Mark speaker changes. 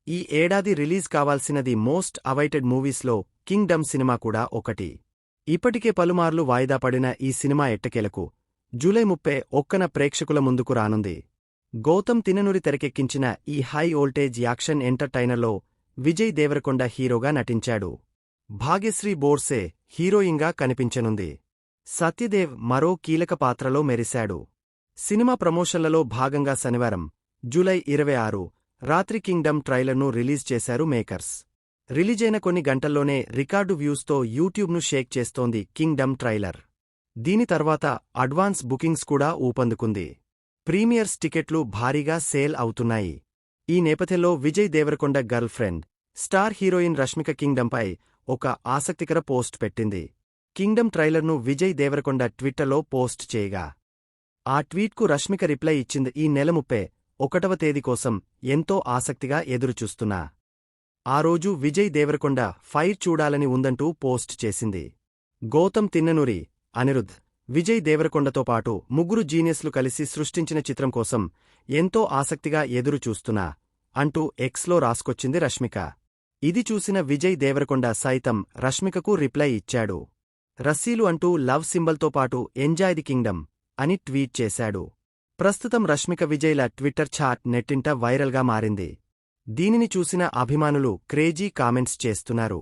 Speaker 1: ఈ ఏడాది రిలీజ్ కావాల్సినది మోస్ట్ అవైటెడ్ మూవీస్లో కింగ్డమ్ సినిమా కూడా ఒకటి. ఇప్పటికే పలుమార్లు వాయిదా పడిన ఈ సినిమా ఎట్టకేలకు జూలై 31న ప్రేక్షకుల ముందుకు రానుంది. గౌతమ్ తిన్ననూరి తెరకెక్కించిన ఈ హై వోల్టేజ్ యాక్షన్ ఎంటర్టైనర్లో విజయ్ దేవరకొండ హీరోగా నటించాడు. భాగ్యశ్రీ బోర్సే హీరోయిన్గా కనిపించనుంది. సత్యదేవ్ మరో కీలక పాత్రలో మెరిశాడు. సినిమా ప్రమోషన్లలో భాగంగా శనివారం జూలై 26 రాత్రి కింగ్డమ్ ట్రైలర్ను రిలీజ్ చేశారు మేకర్స్. రిలీజైన కొన్ని గంటల్లోనే రికార్డు వ్యూస్తో యూట్యూబ్ను షేక్ చేస్తోంది కింగ్డమ్ ట్రైలర్. దీని తర్వాత అడ్వాన్స్ బుకింగ్స్ కూడా ఊపందుకుంది. ప్రీమియర్స్ టికెట్లు భారీగా సేల్ అవుతున్నాయి. ఈ నేపథ్యంలో Vijay Deverakonda girlfriend, star heroine Rashmika కింగ్డమ్పై ఒక ఆసక్తికర పోస్ట్ పెట్టింది. కింగ్డమ్ ట్రైలర్ను విజయ్ దేవరకొండ ట్విట్టర్లో పోస్ట్ చేయగా, ఆ ట్వీట్కు రష్మిక రిప్లై ఇచ్చింది. ఈ నెల 31వ తేదీ కోసం ఎంతో ఆసక్తిగా ఎదురుచూస్తున్నా. ఆ రోజు విజయ్ దేవరకొండ ఫైర్ చూడాలని ఉందంటూ పోస్ట్ చేసింది. గౌతమ్ తిన్ననూరి, అనిరుద్ధ్, విజయ్ దేవరకొండతో పాటు ముగ్గురు జీనియస్లు కలిసి సృష్టించిన చిత్రం కోసం ఎంతో ఆసక్తిగా ఎదురుచూస్తున్నా అంటూ ఎక్స్లో రాసుకొచ్చింది రష్మిక. ఇది చూసిన విజయ్ దేవరకొండ సైతం రష్మికకు రిప్లై ఇచ్చాడు. రస్సీలు అంటూ లవ్ సింబల్తో పాటు ఎంజాయ్ ది కింగ్డమ్ అని ట్వీట్ చేశాడు. ప్రస్తుతం రష్మిక విజయ్ల ట్విట్టర్ చాట్ నెట్టింట వైరల్గా మారింది. దీనిని చూసిన అభిమానులు క్రేజీ కామెంట్స్ చేస్తున్నారు.